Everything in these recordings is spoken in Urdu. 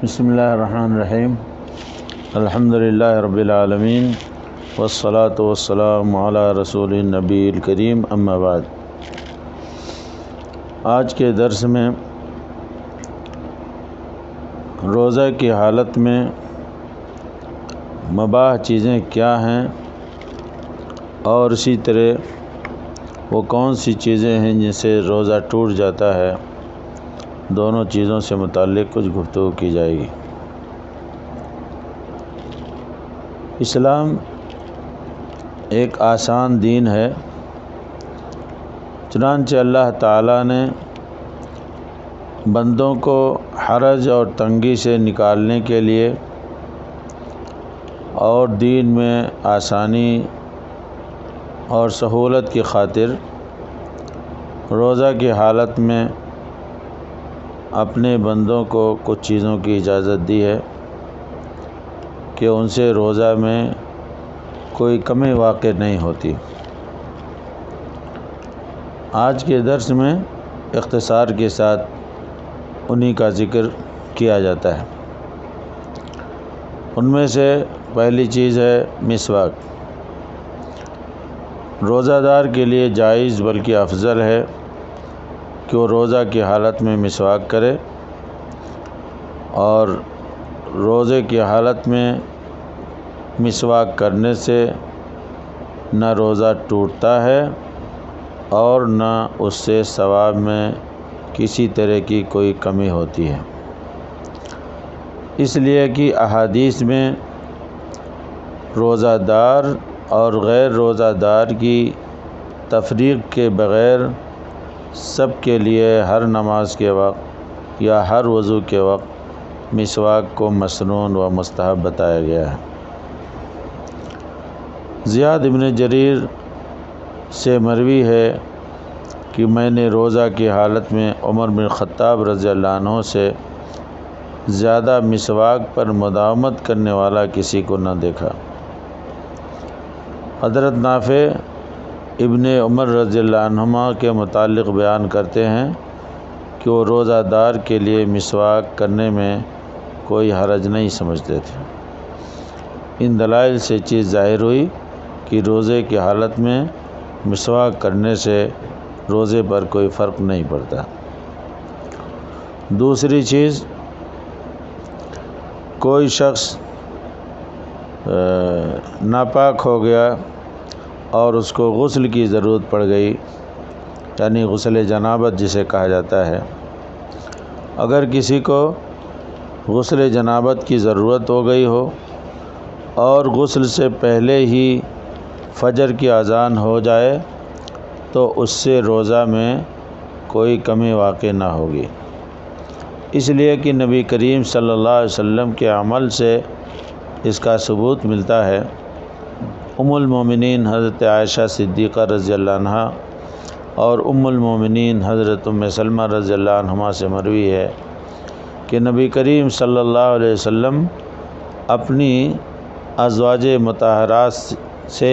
بسم اللہ الرحمن الرحیم الحمدللہ رب العالمین والصلاة والسلام علی رسول النبی الکریم اما بعد۔ آج کے درس میں روزہ کی حالت میں مباح چیزیں کیا ہیں اور اسی طرح وہ کون سی چیزیں ہیں جن سے روزہ ٹوٹ جاتا ہے، دونوں چیزوں سے متعلق کچھ گفتگو کی جائے گی۔ اسلام ایک آسان دین ہے، چنانچہ اللہ تعالیٰ نے بندوں کو حرج اور تنگی سے نکالنے کے لیے اور دین میں آسانی اور سہولت کی خاطر روزہ کی حالت میں اپنے بندوں کو کچھ چیزوں کی اجازت دی ہے کہ ان سے روزہ میں کوئی کمی واقع نہیں ہوتی۔ آج کے درس میں اختصار کے ساتھ انہی کا ذکر کیا جاتا ہے۔ ان میں سے پہلی چیز ہے مسواک۔ روزہ دار کے لیے جائز بلکہ افضل ہے کہ وہ روزہ کی حالت میں مسواک کرے، اور روزے کی حالت میں مسواک کرنے سے نہ روزہ ٹوٹتا ہے اور نہ اس سے ثواب میں کسی طرح کی کوئی کمی ہوتی ہے، اس لیے کہ احادیث میں روزہ دار اور غیر روزہ دار کی تفریق کے بغیر سب کے لیے ہر نماز کے وقت یا ہر وضو کے وقت مسواک کو مسنون و مستحب بتایا گیا ہے۔ زیاد بن جریر سے مروی ہے کہ میں نے روزہ کی حالت میں عمر بن خطاب رضی اللہ عنہ سے زیادہ مسواک پر مداومت کرنے والا کسی کو نہ دیکھا۔ حضرت نافع ابن عمر رضی اللہ عنہما کے متعلق بیان کرتے ہیں کہ وہ روزہ دار کے لیے مسواک کرنے میں کوئی حرج نہیں سمجھتے تھے۔ ان دلائل سے چیز ظاہر ہوئی کہ روزے کی حالت میں مسواک کرنے سے روزے پر کوئی فرق نہیں پڑتا۔ دوسری چیز، کوئی شخص ناپاک ہو گیا اور اس کو غسل کی ضرورت پڑ گئی، یعنی غسل جنابت جسے کہا جاتا ہے۔ اگر کسی کو غسل جنابت کی ضرورت ہو گئی ہو اور غسل سے پہلے ہی فجر کی اذان ہو جائے تو اس سے روزہ میں کوئی کمی واقع نہ ہوگی، اس لیے کہ نبی کریم صلی اللہ علیہ وسلم کے عمل سے اس کا ثبوت ملتا ہے۔ ام المومنین حضرت عائشہ صدیقہ رضی اللہ عنہا اور ام المومنین حضرت ام سلمہ رضی اللہ عنہما سے مروی ہے کہ نبی کریم صلی اللہ علیہ وسلم اپنی ازواج مطہرات سے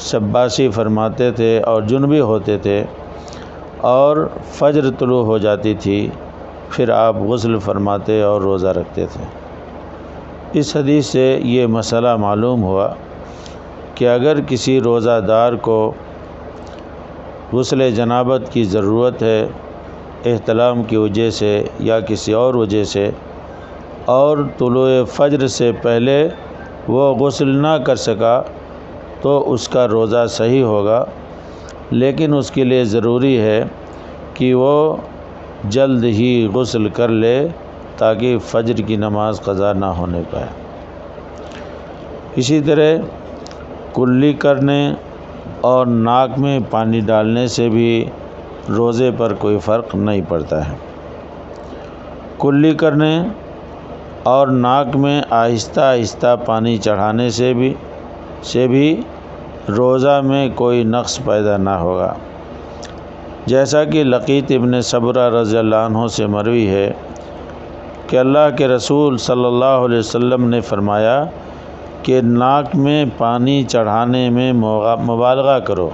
شباشی فرماتے تھے اور جنبی ہوتے تھے، اور فجر طلوع ہو جاتی تھی، پھر آپ غسل فرماتے اور روزہ رکھتے تھے۔ اس حدیث سے یہ مسئلہ معلوم ہوا کہ اگر کسی روزہ دار کو غسل جنابت کی ضرورت ہے احتلام کی وجہ سے یا کسی اور وجہ سے، اور طلوع فجر سے پہلے وہ غسل نہ کر سکا تو اس کا روزہ صحیح ہوگا، لیکن اس کے لیے ضروری ہے کہ وہ جلد ہی غسل کر لے تاکہ فجر کی نماز قضا نہ ہونے پائے۔ اسی طرح کلی کرنے اور ناک میں پانی ڈالنے سے بھی روزے پر کوئی فرق نہیں پڑتا ہے۔ کلی کرنے اور ناک میں آہستہ آہستہ پانی چڑھانے سے بھی روزہ میں کوئی نقص پیدا نہ ہوگا، جیسا کہ لقیط ابن صبرہ رضی اللہ عنہ سے مروی ہے کہ اللہ کے رسول صلی اللہ علیہ وسلم نے فرمایا کہ ناک میں پانی چڑھانے میں مبالغہ کرو،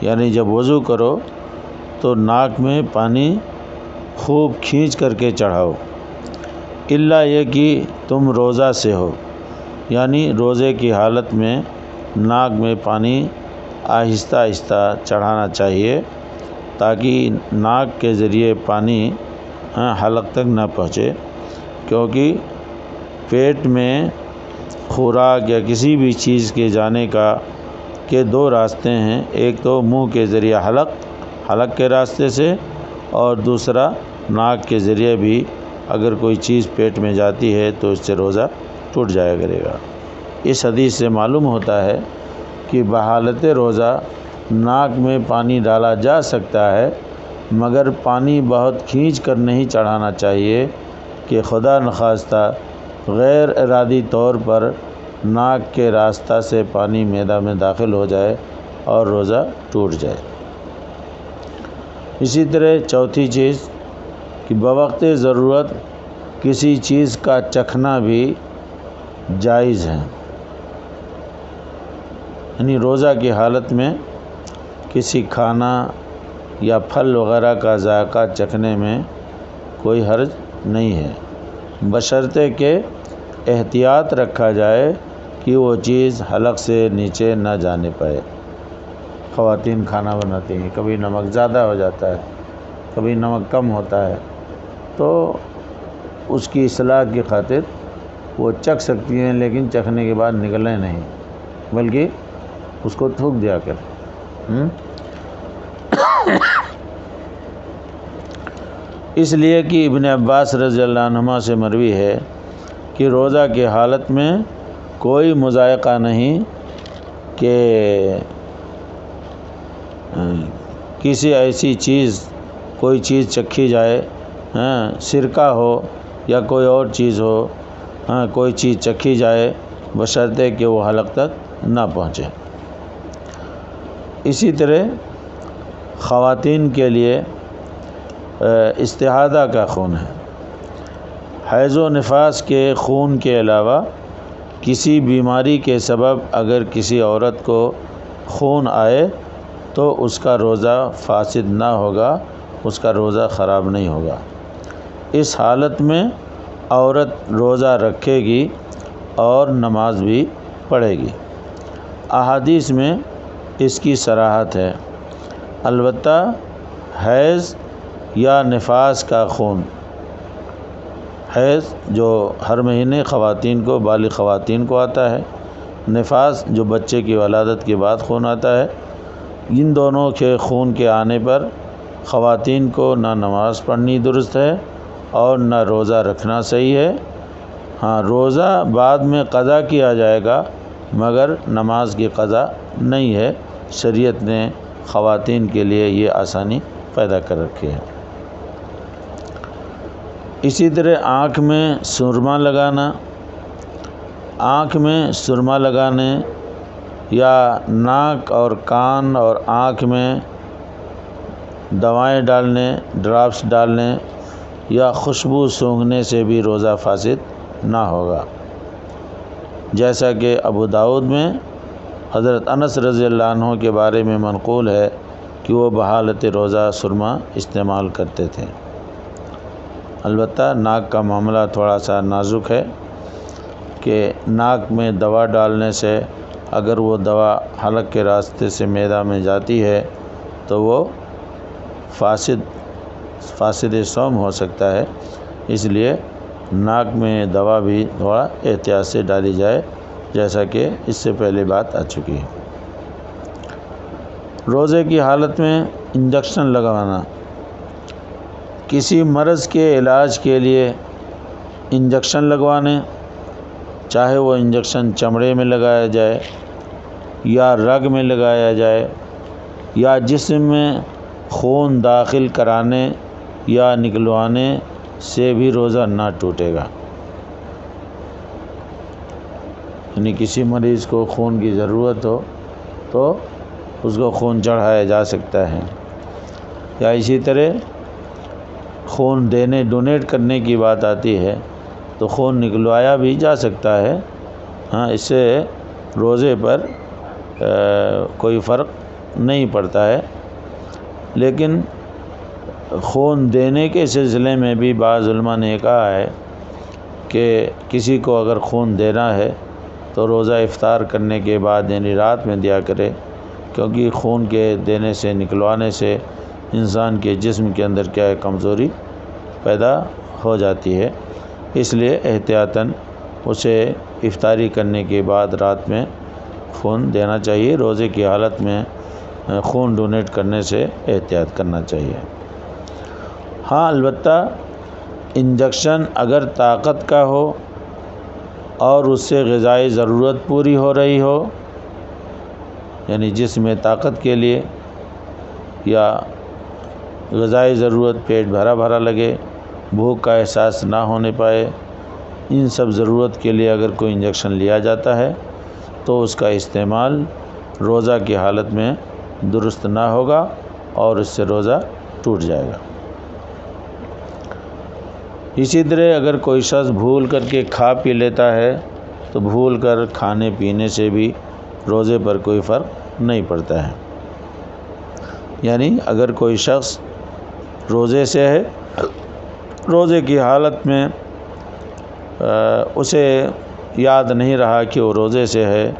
یعنی جب وضو کرو تو ناک میں پانی خوب کھینچ کر کے چڑھاؤ، الا یہ کہ تم روزہ سے ہو، یعنی روزے کی حالت میں ناک میں پانی آہستہ آہستہ چڑھانا چاہیے تاکہ ناک کے ذریعے پانی حلق تک نہ پہنچے، کیونکہ پیٹ میں خوراک یا کسی بھی چیز کے جانے کے دو راستے ہیں، ایک تو منہ کے ذریعے حلق کے راستے سے، اور دوسرا ناک کے ذریعے بھی اگر کوئی چیز پیٹ میں جاتی ہے تو اس سے روزہ ٹوٹ جایا کرے گا۔ اس حدیث سے معلوم ہوتا ہے کہ بحالت روزہ ناک میں پانی ڈالا جا سکتا ہے، مگر پانی بہت کھینچ کر نہیں چڑھانا چاہیے کہ خدا نخواستہ غیر ارادی طور پر ناک کے راستہ سے پانی معدہ میں داخل ہو جائے اور روزہ ٹوٹ جائے۔ اسی طرح چوتھی چیز کہ بوقت ضرورت کسی چیز کا چکھنا بھی جائز ہے، یعنی روزہ کی حالت میں کسی کھانا یا پھل وغیرہ کا ذائقہ چکھنے میں کوئی حرج نہیں ہے، بشرطے کہ احتیاط رکھا جائے کہ وہ چیز حلق سے نیچے نہ جانے پائے۔ خواتین کھانا بناتی ہیں، کبھی نمک زیادہ ہو جاتا ہے، کبھی نمک کم ہوتا ہے، تو اس کی اصلاح کی خاطر وہ چکھ سکتی ہیں، لیکن چکھنے کے بعد نگلیں نہیں، بلکہ اس کو تھوک دیا کر۔ اس لیے کہ ابن عباس رضی اللہ عنہما سے مروی ہے کہ روزہ کی حالت میں کوئی مذائقہ نہیں کہ کسی ایسی چیز کوئی چیز چکھی جائے، سرکہ ہو یا کوئی اور چیز ہو، کوئی چیز چکھی جائے بشرطے کہ وہ حلق تک نہ پہنچے۔ اسی طرح خواتین کے لیے استحاضہ کا خون ہے۔ حیض و نفاس کے خون کے علاوہ کسی بیماری کے سبب اگر کسی عورت کو خون آئے تو اس کا روزہ فاسد نہ ہوگا، اس کا روزہ خراب نہیں ہوگا۔ اس حالت میں عورت روزہ رکھے گی اور نماز بھی پڑھے گی۔ احادیث میں اس کی صراحت ہے، البتہ حیض یا نفاس کا خون، حیض جو ہر مہینے خواتین کو، بالغ خواتین کو آتا ہے، نفاس جو بچے کی ولادت کے بعد خون آتا ہے، ان دونوں کے خون کے آنے پر خواتین کو نہ نماز پڑھنی درست ہے اور نہ روزہ رکھنا صحیح ہے۔ ہاں، روزہ بعد میں قضا کیا جائے گا مگر نماز کی قضا نہیں ہے، شریعت نے خواتین کے لیے یہ آسانی پیدا کر رکھی ہے۔ اسی طرح آنکھ میں سرما لگانا، آنکھ میں سرما لگانے یا ناک اور کان اور آنکھ میں دوائیں ڈالنے، ڈراپس ڈالنے یا خوشبو سونگھنے سے بھی روزہ فاسد نہ ہوگا، جیسا کہ ابو داؤد میں حضرت انس رضی اللہ عنہ کے بارے میں منقول ہے کہ وہ بحالت روزہ سرما استعمال کرتے تھے۔ البتہ ناک کا معاملہ تھوڑا سا نازک ہے کہ ناک میں دوا ڈالنے سے اگر وہ دوا حلق کے راستے سے معدہ میں جاتی ہے تو وہ فاسد صوم ہو سکتا ہے، اس لیے ناک میں دوا بھی تھوڑا احتیاط سے ڈالی جائے، جیسا کہ اس سے پہلے بات آ چکی ہے۔ روزے کی حالت میں انجیکشن لگوانا، کسی مرض کے علاج کے لیے انجیکشن لگوانے، چاہے وہ انجیکشن چمڑے میں لگایا جائے یا رگ میں لگایا جائے یا جسم میں خون داخل کرانے یا نکلوانے سے بھی روزہ نہ ٹوٹے گا۔ یعنی کسی مریض کو خون کی ضرورت ہو تو اس کو خون چڑھایا جا سکتا ہے، یا اسی طرح خون ڈونیٹ کرنے کی بات آتی ہے تو خون نکلوایا بھی جا سکتا ہے۔ ہاں، اس سے روزے پر کوئی فرق نہیں پڑتا ہے، لیکن خون دینے کے سلسلے میں بھی بعض علماء نے کہا ہے کہ کسی کو اگر خون دینا ہے تو روزہ افطار کرنے کے بعد یعنی رات میں دیا کرے، کیونکہ خون کے دینے سے نکلوانے سے انسان کے جسم کے اندر کیا ہے کمزوری پیدا ہو جاتی ہے، اس لیے احتیاطاً اسے افطاری کرنے کے بعد رات میں خون دینا چاہیے۔ روزے کی حالت میں خون ڈونیٹ کرنے سے احتیاط کرنا چاہیے۔ ہاں البتہ انجیکشن اگر طاقت کا ہو اور اس سے غذائی ضرورت پوری ہو رہی ہو، یعنی جسم میں طاقت کے لیے یا غذائی ضرورت پیٹ بھرا بھرا لگے، بھوک کا احساس نہ ہونے پائے، ان سب ضرورت کے لیے اگر کوئی انجیکشن لیا جاتا ہے تو اس کا استعمال روزہ کی حالت میں درست نہ ہوگا اور اس سے روزہ ٹوٹ جائے گا۔ اسی طرح اگر کوئی شخص بھول کر کے کھا پی لیتا ہے تو بھول کر کھانے پینے سے بھی روزے پر کوئی فرق نہیں پڑتا ہے۔ یعنی اگر کوئی شخص روزے سے ہے، روزے کی حالت میں اسے یاد نہیں رہا کہ وہ روزے سے ہے،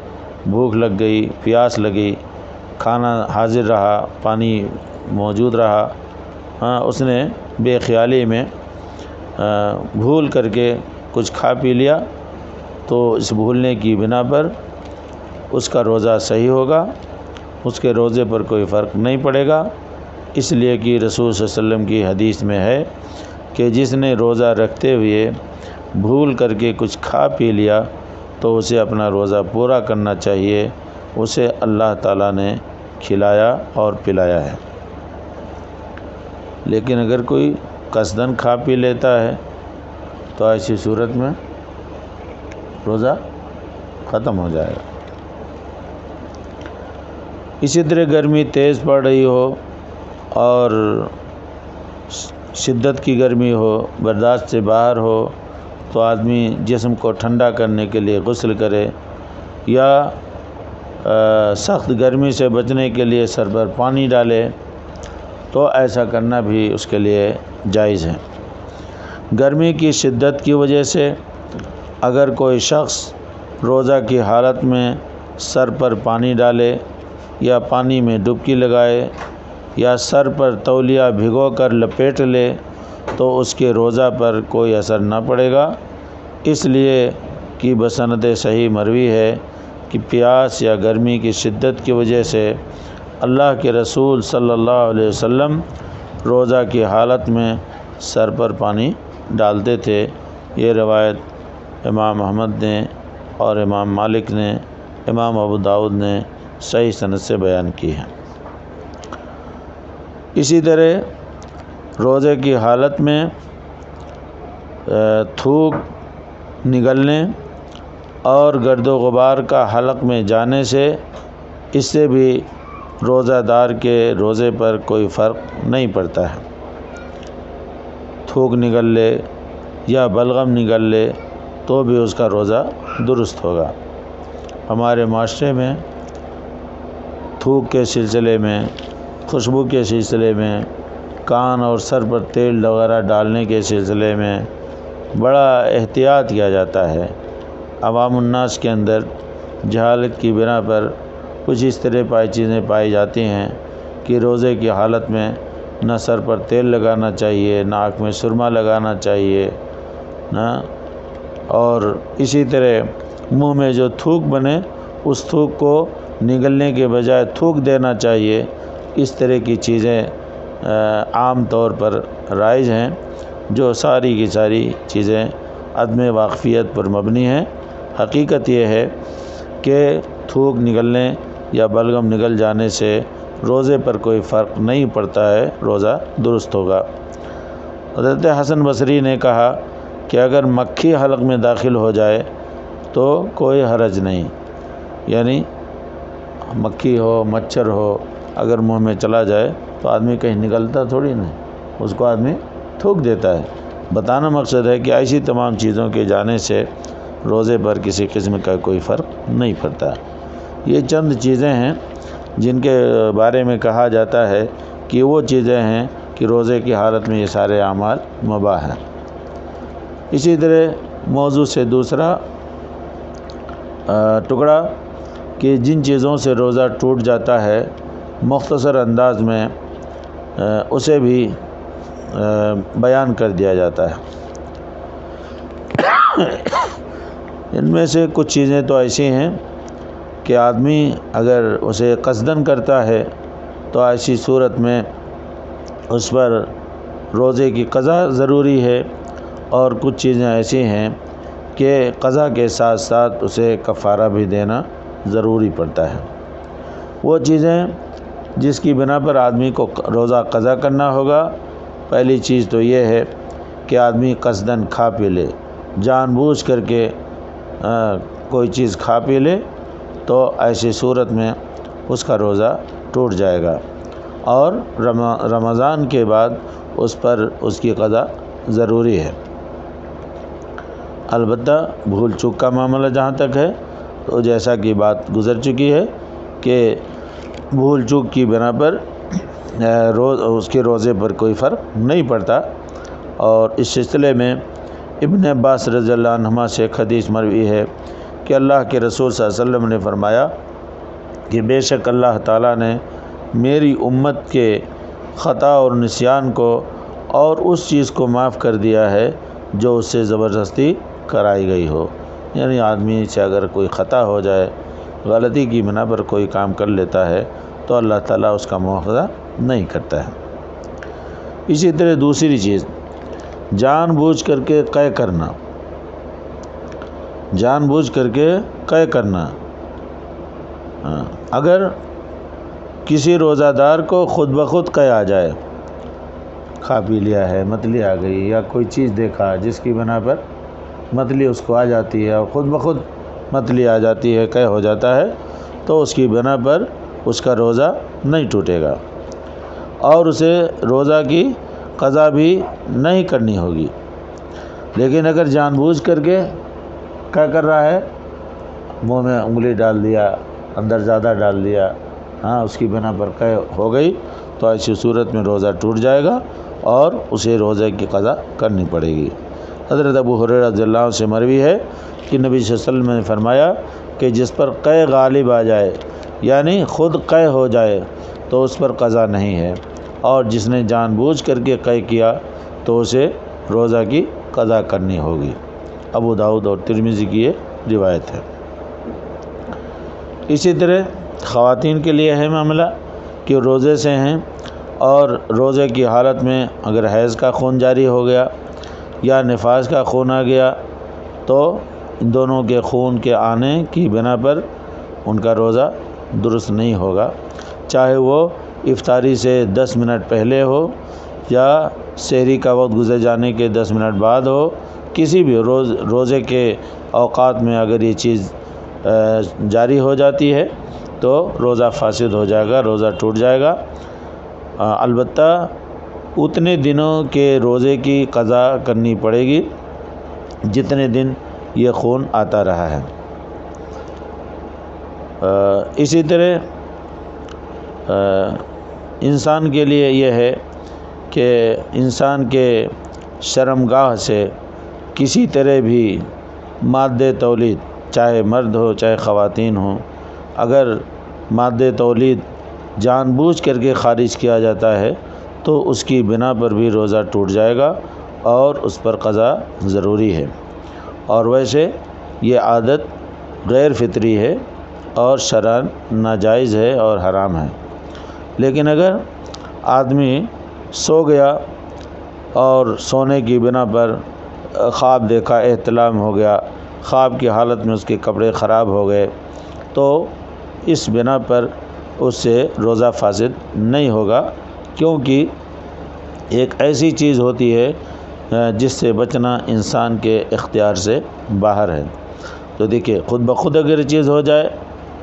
بھوک لگ گئی، پیاس لگی، کھانا حاضر رہا، پانی موجود رہا، اس نے بے خیالی میں بھول کر کے کچھ کھا پی لیا، تو اس بھولنے کی بنا پر اس کا روزہ صحیح ہوگا، اس کے روزے پر کوئی فرق نہیں پڑے گا، اس لیے کہ رسول صلی اللہ علیہ وسلم کی حدیث میں ہے کہ جس نے روزہ رکھتے ہوئے بھول کر کے کچھ کھا پی لیا تو اسے اپنا روزہ پورا کرنا چاہیے، اسے اللہ تعالیٰ نے کھلایا اور پلایا ہے۔ لیکن اگر کوئی قصداً کھا پی لیتا ہے تو ایسی صورت میں روزہ ختم ہو جائے گا۔ اسی طرح گرمی تیز پڑ رہی ہو اور شدت کی گرمی ہو، برداشت سے باہر ہو، تو آدمی جسم کو ٹھنڈا کرنے کے لیے غسل کرے، یا سخت گرمی سے بچنے کے لیے سر پر پانی ڈالے، تو ایسا کرنا بھی اس کے لیے جائز ہے۔ گرمی کی شدت کی وجہ سے اگر کوئی شخص روزہ کی حالت میں سر پر پانی ڈالے یا پانی میں ڈبکی لگائے یا سر پر تولیہ بھگو کر لپیٹ لے تو اس کے روزہ پر کوئی اثر نہ پڑے گا، اس لیے کہ بسند صحیح مروی ہے کہ پیاس یا گرمی کی شدت کی وجہ سے اللہ کے رسول صلی اللہ علیہ وسلم روزہ کی حالت میں سر پر پانی ڈالتے تھے۔ یہ روایت امام احمد نے اور امام مالک نے، امام ابو داؤد نے صحیح سند سے بیان کی ہے۔ اسی طرح روزے کی حالت میں تھوک نگلنے اور گرد و غبار کا حلق میں جانے سے اس سے بھی روزہ دار کے روزے پر کوئی فرق نہیں پڑتا ہے۔ تھوک نگل لے یا بلغم نگل لے تو بھی اس کا روزہ درست ہوگا۔ ہمارے معاشرے میں تھوک کے سلسلے میں، خوشبو کے سلسلے میں، کان اور سر پر تیل وغیرہ ڈالنے کے سلسلے میں بڑا احتیاط کیا جاتا ہے۔ عوام الناس کے اندر جہالت کی بنا پر کچھ اس طرح چیزیں پائی جاتی ہیں کہ روزے کی حالت میں نہ سر پر تیل لگانا چاہیے، نہ آنکھ میں سرما لگانا چاہیے، اور اسی طرح منہ میں جو تھوک بنے اس تھوک کو نگلنے کے بجائے تھوک دینا چاہیے۔ اس طرح کی چیزیں عام طور پر رائج ہیں، جو ساری کی ساری چیزیں عدم واقفیت پر مبنی ہیں۔ حقیقت یہ ہے کہ تھوک نگلنے یا بلغم نگل جانے سے روزے پر کوئی فرق نہیں پڑتا ہے، روزہ درست ہوگا۔ حضرت حسن بصری نے کہا کہ اگر مکھی حلق میں داخل ہو جائے تو کوئی حرج نہیں، یعنی مکھی ہو، مچھر ہو، اگر منہ میں چلا جائے تو آدمی کہیں نکلتا تھوڑی نہیں، اس کو آدمی تھوک دیتا ہے۔ بتانا مقصد ہے کہ ایسی تمام چیزوں کے جانے سے روزے پر کسی قسم کا کوئی فرق نہیں پڑتا۔ یہ چند چیزیں ہیں جن کے بارے میں کہا جاتا ہے کہ وہ چیزیں ہیں کہ روزے کی حالت میں یہ سارے اعمال مباح ہیں۔ اسی طرح موضوع سے دوسرا ٹکڑا کہ جن چیزوں سے روزہ ٹوٹ جاتا ہے مختصر انداز میں اسے بھی بیان کر دیا جاتا ہے۔ ان میں سے کچھ چیزیں تو ایسی ہیں کہ آدمی اگر اسے قصداً کرتا ہے تو ایسی صورت میں اس پر روزے کی قضا ضروری ہے، اور کچھ چیزیں ایسی ہیں کہ قضا کے ساتھ ساتھ اسے کفارہ بھی دینا ضروری پڑتا ہے۔ وہ چیزیں جس کی بنا پر آدمی کو روزہ قضا کرنا ہوگا، پہلی چیز تو یہ ہے کہ آدمی قصداً کھا پی لے، جان بوجھ کر کے کوئی چیز کھا پی لے تو ایسی صورت میں اس کا روزہ ٹوٹ جائے گا، اور رمضان کے بعد اس پر اس کی قضا ضروری ہے۔ البتہ بھول چوک کا معاملہ جہاں تک ہے تو جیسا کہ بات گزر چکی ہے کہ بھول چوک کی بنا پر اس کے روزے پر کوئی فرق نہیں پڑتا، اور اس سلسلے میں ابن عباس رضی اللہ عنہما سے ایک حدیث مروی ہے کہ اللہ کے رسول صلی اللہ علیہ وسلم نے فرمایا کہ بے شک اللہ تعالیٰ نے میری امت کے خطا اور نسیان کو اور اس چیز کو معاف کر دیا ہے جو اس سے زبردستی کرائی گئی ہو۔ یعنی آدمی سے اگر کوئی خطا ہو جائے، غلطی کی بنا پر کوئی کام کر لیتا ہے تو اللہ تعالیٰ اس کا مواخذہ نہیں کرتا ہے۔ اسی طرح دوسری چیز جان بوجھ کر کے قے کرنا، جان بوجھ کر کے قے کرنا۔ اگر کسی روزہ دار کو خود بخود قے آ جائے، کھا پی لیا ہے، متلی آ گئی، یا کوئی چیز دیکھا جس کی بنا پر متلی اس کو آ جاتی ہے اور خود بخود متلی آ جاتی ہے، قے ہو جاتا ہے، تو اس کی بنا پر اس کا روزہ نہیں ٹوٹے گا اور اسے روزہ کی قضا بھی نہیں کرنی ہوگی۔ لیکن اگر جان بوجھ کر کے کیا کر رہا ہے، منہ میں انگلی ڈال دیا، اندر زیادہ ڈال دیا، اس کی بنا پر قے ہو گئی، تو ایسی صورت میں روزہ ٹوٹ جائے گا اور اسے روزے کی قضا کرنی پڑے گی۔ حضرت ابو ہریرہ رضی اللہ عنہ سے مروی ہے کہ نبی صلی اللہ علیہ وسلم نے فرمایا کہ جس پر قے غالب آ جائے، یعنی خود قے ہو جائے، تو اس پر قضا نہیں ہے، اور جس نے جان بوجھ کر کے قے کیا تو اسے روزہ کی قضا کرنی ہوگی۔ ابو داؤد اور ترمذی کی یہ روایت ہے۔ اسی طرح خواتین کے لیے ہے معاملہ کہ روزے سے ہیں اور روزے کی حالت میں اگر حیض کا خون جاری ہو گیا یا نفاس کا خون آ گیا تو ان دونوں کے خون کے آنے کی بنا پر ان کا روزہ درست نہیں ہوگا، چاہے وہ افطاری سے 10 منٹ پہلے ہو یا سحری کا وقت گزر جانے کے 10 منٹ بعد ہو، کسی بھی روزے کے اوقات میں اگر یہ چیز جاری ہو جاتی ہے تو روزہ فاسد ہو جائے گا، روزہ ٹوٹ جائے گا۔ البتہ اتنے دنوں کے روزے کی قضا کرنی پڑے گی جتنے دن یہ خون آتا رہا ہے۔ اسی طرح انسان کے لیے یہ ہے کہ انسان کے شرمگاہ سے کسی طرح بھی مادہ تولید، چاہے مرد ہو چاہے خواتین ہوں، اگر مادہ تولید جان بوجھ کر کے خارج کیا جاتا ہے تو اس کی بنا پر بھی روزہ ٹوٹ جائے گا اور اس پر قضا ضروری ہے۔ اور ویسے یہ عادت غیر فطری ہے اور شرعاً ناجائز ہے اور حرام ہے۔ لیکن اگر آدمی سو گیا اور سونے کی بنا پر خواب دیکھا، احتلام ہو گیا، خواب کی حالت میں اس کے کپڑے خراب ہو گئے، تو اس بنا پر اس سے روزہ فاسد نہیں ہوگا، کیونکہ ایک ایسی چیز ہوتی ہے جس سے بچنا انسان کے اختیار سے باہر ہے۔ تو دیکھیے خود بخود اگر یہ چیز ہو جائے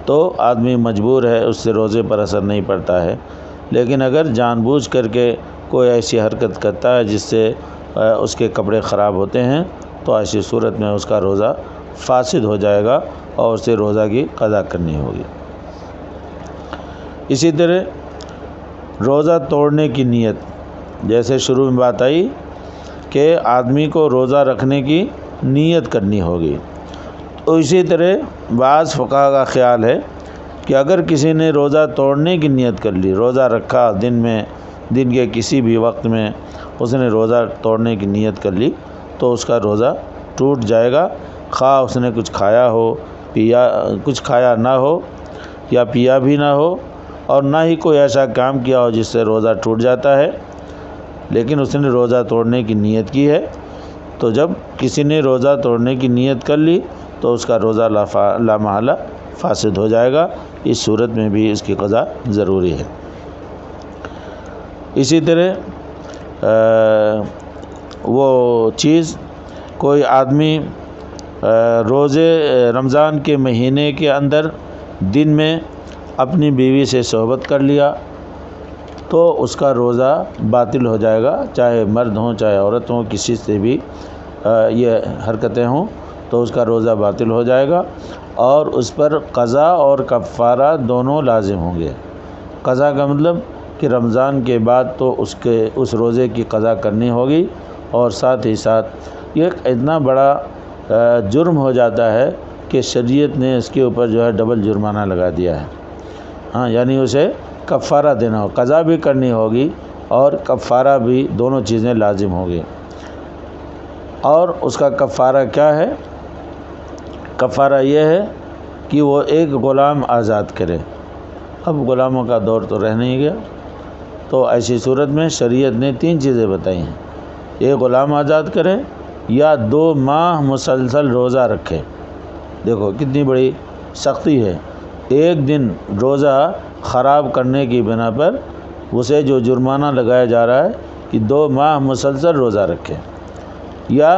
تو آدمی مجبور ہے، اس سے روزے پر اثر نہیں پڑتا ہے، لیکن اگر جان بوجھ کر کے کوئی ایسی حرکت کرتا ہے جس سے اس کے کپڑے خراب ہوتے ہیں تو ایسی صورت میں اس کا روزہ فاسد ہو جائے گا اور اسے روزہ کی قضا کرنی ہوگی۔ اسی طرح روزہ توڑنے کی نیت، جیسے شروع میں بات آئی کہ آدمی کو روزہ رکھنے کی نیت کرنی ہوگی۔ تو اسی طرح بعض فقہا کا خیال ہے کہ اگر کسی نے روزہ توڑنے کی نیت کر لی، روزہ رکھا دن کے کسی بھی وقت میں اس نے روزہ توڑنے کی نیت کر لی تو اس کا روزہ ٹوٹ جائے گا، خواہ اس نے کچھ کھایا ہو، کچھ کھایا نہ ہو یا پیا بھی نہ ہو، اور نہ ہی کوئی ایسا کام کیا ہو جس سے روزہ ٹوٹ جاتا ہے، لیکن اس نے روزہ توڑنے کی نیت کی ہے۔ تو جب کسی نے روزہ توڑنے کی نیت کر لی تو اس کا روزہ لا محالہ فاسد ہو جائے گا۔ اس صورت میں بھی اس کی قضا ضروری ہے۔ اسی طرح وہ چیز کوئی آدمی روزے رمضان کے مہینے کے اندر دن میں اپنی بیوی سے صحبت کر لیا تو اس کا روزہ باطل ہو جائے گا، چاہے مرد ہوں چاہے عورت ہوں، کسی سے بھی یہ حرکتیں ہوں تو اس کا روزہ باطل ہو جائے گا، اور اس پر قضا اور کفارہ دونوں لازم ہوں گے۔ قضا کا مطلب کہ رمضان کے بعد تو اس روزے کی قضا کرنی ہوگی، اور ساتھ ہی ساتھ یہ ایک اتنا بڑا جرم ہو جاتا ہے کہ شریعت نے اس کے اوپر جو ہے ڈبل جرمانہ لگا دیا ہے۔ ہاں، یعنی اسے کفارہ دینا ہو، قضا بھی کرنی ہوگی اور کفارہ بھی، دونوں چیزیں لازم ہوگی۔ اور اس کا کفارہ کیا ہے؟ کفارہ یہ ہے کہ وہ ایک غلام آزاد کرے۔ اب غلاموں کا دور تو رہ نہیں گیا، تو ایسی صورت میں شریعت نے 3 چیزیں بتائی ہیں: ایک غلام آزاد کرے یا 2 ماہ مسلسل روزہ رکھے۔ دیکھو کتنی بڑی سختی ہے، ایک دن روزہ خراب کرنے کی بنا پر اسے جو جرمانہ لگایا جا رہا ہے کہ 2 ماہ مسلسل روزہ رکھے، یا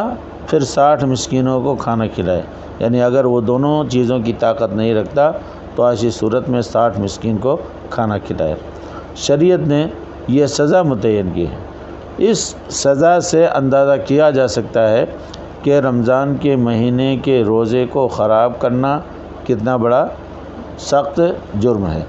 پھر 60 مسکینوں کو کھانا کھلائے۔ یعنی اگر وہ دونوں چیزوں کی طاقت نہیں رکھتا تو ایسی صورت میں 60 مسکین کو کھانا کھلائے۔ شریعت نے یہ سزا متعین کی ہے۔ اس سزا سے اندازہ کیا جا سکتا ہے کہ رمضان کے مہینے کے روزے کو خراب کرنا کتنا بڑا سخت جرم ہے۔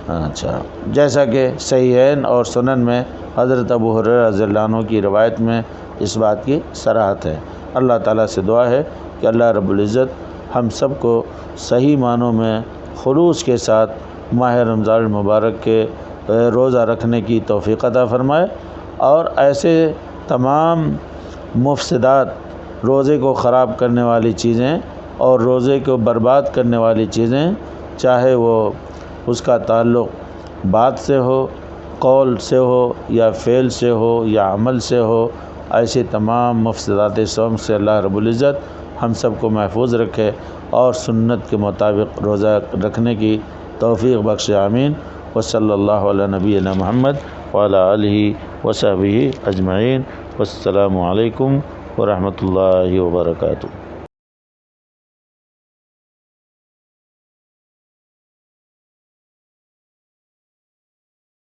اچھا، جیسا کہ صحیحین اور سنن میں حضرت ابو ہریرہ رضی اللہ عنہ کی روایت میں اس بات کی صراحت ہے۔ اللہ تعالیٰ سے دعا ہے کہ اللہ رب العزت ہم سب کو صحیح معنوں میں خلوص کے ساتھ ماہ رمضان المبارک کے روزہ رکھنے کی توفیق عطا فرمائے، اور ایسے تمام مفسدات، روزے کو خراب کرنے والی چیزیں اور روزے کو برباد کرنے والی چیزیں، چاہے وہ اس کا تعلق بات سے ہو، قول سے ہو یا فعل سے ہو یا عمل سے ہو، ایسے تمام مفسدات صوم سے اللہ رب العزت ہم سب کو محفوظ رکھے اور سنت کے مطابق روزہ رکھنے کی توفیق بخشے، آمین۔ وصلی اللہ علی نبینا محمد وعلی آلہ وصحبہ اجمعین۔ والسلام علیکم ورحمۃ اللہ وبرکاتہ۔